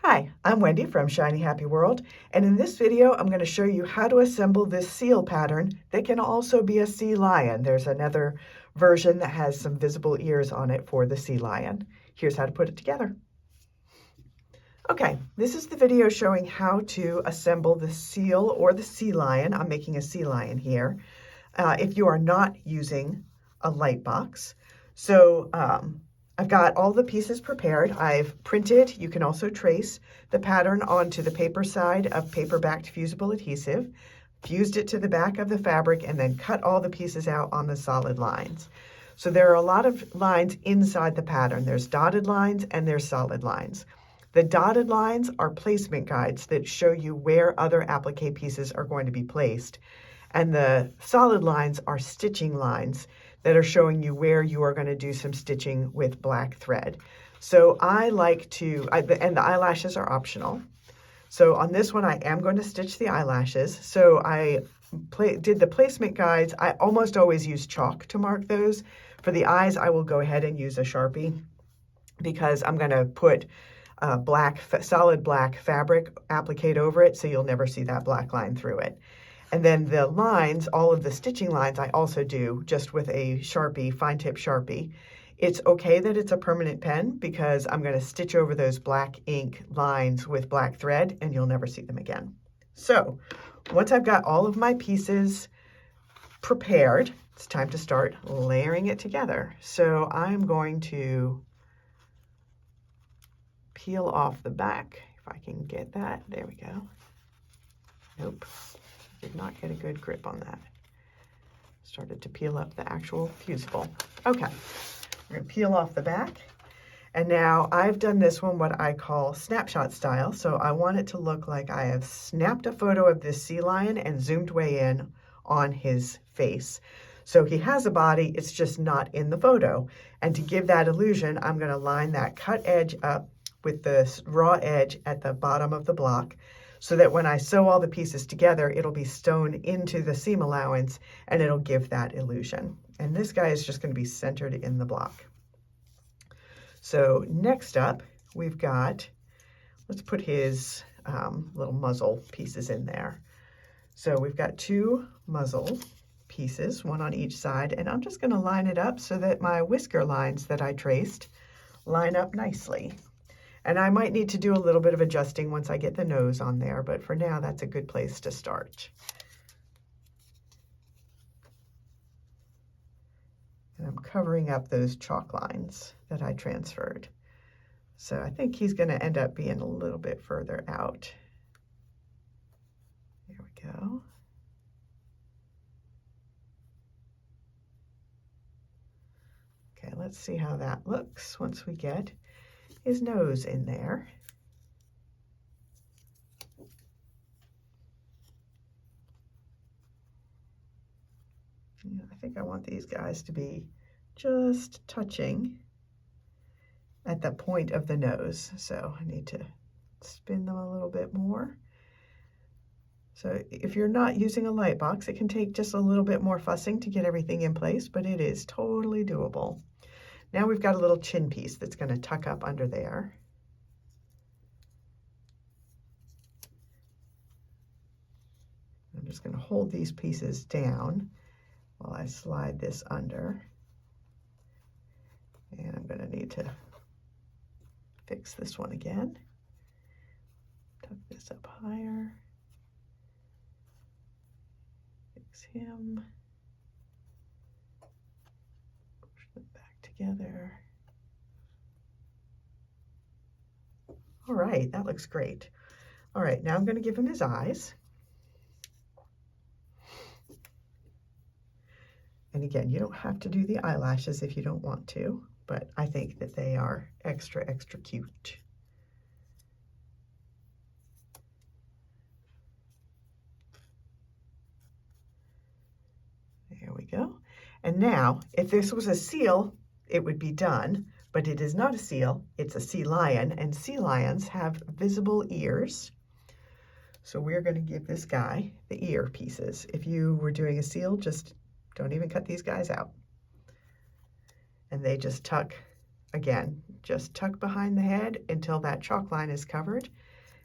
Hi, I'm Wendy from Shiny Happy World, and in this video I'm going to show you how to assemble this seal pattern that can also be a sea lion. There's another version that has some visible ears on it for the sea lion. Here's how to put it together. Okay, this is the video showing how to assemble the seal or the sea lion. I'm making a sea lion here. If you are not using a light box. So I've got all the pieces prepared. I've printed, you can also trace the pattern onto the paper side of paper-backed fusible adhesive, fused it to the back of the fabric, and then cut all the pieces out on the solid lines. So there are a lot of lines inside the pattern. There's dotted lines and there's solid lines. The dotted lines are placement guides that show you where other applique pieces are going to be placed. And the solid lines are stitching lines that are showing you where you are going to do some stitching with black thread. So I like to, and the eyelashes are optional. So on this one, I am going to stitch the eyelashes. So I did the placement guides. I almost always use chalk to mark those. For the eyes, I will go ahead and use a Sharpie because I'm going to put solid black fabric applique over it, so you'll never see that black line through it. And then the lines, all of the stitching lines, I also do just with a Sharpie, fine tip Sharpie. It's okay that it's a permanent pen because I'm going to stitch over those black ink lines with black thread and you'll never see them again. So once I've got all of my pieces prepared, it's time to start layering it together. So I'm going to peel off the back, if I can get that. There we go. Nope. Did not get a good grip on that. Started to peel up the actual fusible. Okay, we're gonna peel off the back. And now I've done this one what I call snapshot style. So I want it to look like I have snapped a photo of this sea lion and zoomed way in on his face. So he has a body, it's just not in the photo. And to give that illusion, I'm gonna line that cut edge up with the raw edge at the bottom of the block, so that when I sew all the pieces together, it'll be sewn into the seam allowance and it'll give that illusion. And this guy is just going to be centered in the block. So next up, we've got, let's put his little muzzle pieces in there. So we've got two muzzle pieces, one on each side, and I'm just going to line it up so that my whisker lines that I traced line up nicely. And I might need to do a little bit of adjusting once I get the nose on there, but for now, that's a good place to start. And I'm covering up those chalk lines that I transferred. So I think he's going to end up being a little bit further out. There we go. Okay, let's see how that looks once we get his nose in there. I think I want these guys to be just touching at the point of the nose. So I need to spin them a little bit more. So if you're not using a light box, it can take just a little bit more fussing to get everything in place, but it is totally doable. Now we've got a little chin piece that's going to tuck up under there. I'm just going to hold these pieces down while I slide this under. And I'm going to need to fix this one again. Tuck this up higher. Fix him. Push them back together. All right, that looks great. All right, now I'm going to give him his eyes. And again, you don't have to do the eyelashes if you don't want to, but I think that they are extra, extra cute. There we go. And now, if this was a seal, it would be done, but it is not a seal, it's a sea lion, and sea lions have visible ears. So we're going to give this guy the ear pieces. If you were doing a seal, just don't even cut these guys out. And they just tuck, again, Just tuck behind the head until that chalk line is covered,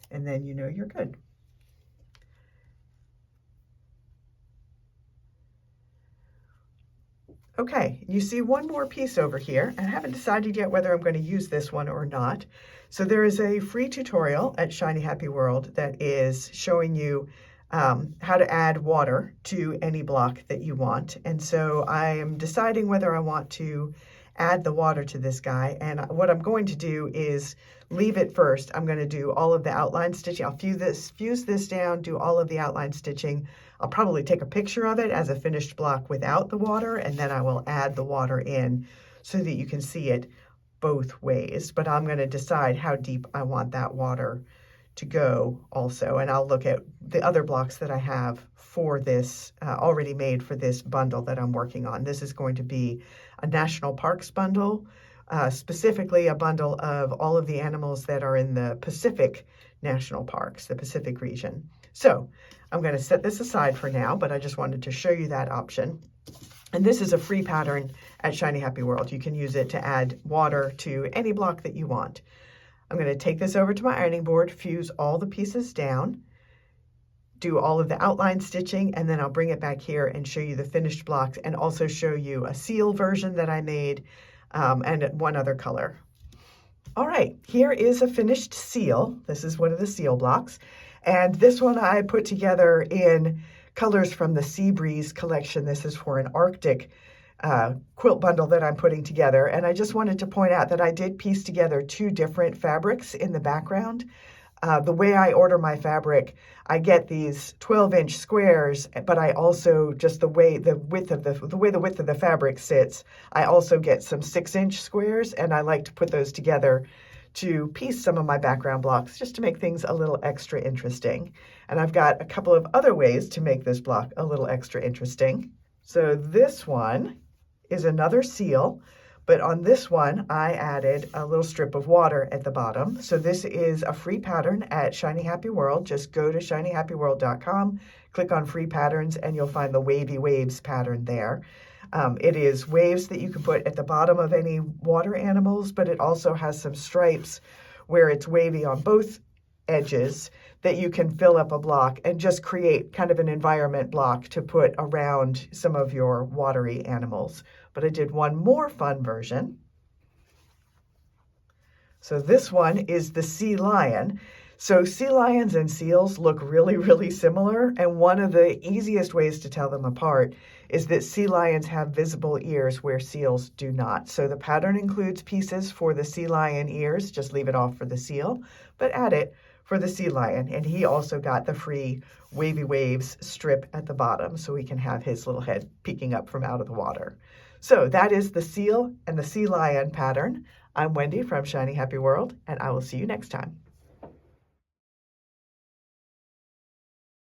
and then you know you're good. Okay, you see one more piece over here. I haven't decided yet whether I'm going to use this one or not. So there is a free tutorial at Shiny Happy World that is showing you how to add water to any block that you want. And so I am deciding whether I want to add the water to this guy. And what I'm going to do is leave it first. I'm going to do all of the outline stitching. I'll fuse this down, do all of the outline stitching. I'll probably take a picture of it as a finished block without the water, and then I will add the water in so that you can see it both ways. But I'm going to decide how deep I want that water to go also, and I'll look at the other blocks that I have for this, already made for this bundle that I'm working on. This is going to be a national parks bundle, specifically a bundle of all of the animals that are in the Pacific National Parks, the Pacific region. So I'm going to set this aside for now, but I just wanted to show you that option. And this is a free pattern at Shiny Happy World. You can use it to add water to any block that you want. I'm going to take this over to my ironing board, fuse all the pieces down, do all of the outline stitching, and then I'll bring it back here and show you the finished blocks and also show you a seal version that I made and one other color. All right, here is a finished seal. This is one of the seal blocks. And this one I put together in colors from the Sea Breeze collection. This is for an Arctic quilt bundle that I'm putting together. And I just wanted to point out that I did piece together two different fabrics in the background. The way I order my fabric, I get these 12-inch squares, but I also, just the way the width of the fabric sits, I also get some 6-inch squares, and I like to put those together to piece some of my background blocks just to make things a little extra interesting. And I've got a couple of other ways to make this block a little extra interesting. So this one is another seal, but on this one I added a little strip of water at the bottom. So this is a free pattern at Shiny Happy World. Just go to shinyhappyworld.com, click on free patterns, and you'll find the Wavy Waves pattern there. It is waves that you can put at the bottom of any water animals, but it also has some stripes where it's wavy on both edges that you can fill up a block and just create kind of an environment block to put around some of your watery animals. But I did one more fun version. So this one is the sea lion. So sea lions and seals look really, really similar, and one of the easiest ways to tell them apart is that sea lions have visible ears where seals do not. So the pattern includes pieces for the sea lion ears, just leave it off for the seal, but add it for the sea lion. And he also got the free Wavy Waves strip at the bottom, so he can have his little head peeking up from out of the water. So that is the seal and the sea lion pattern. I'm Wendy from Shiny Happy World, and I will see you next time.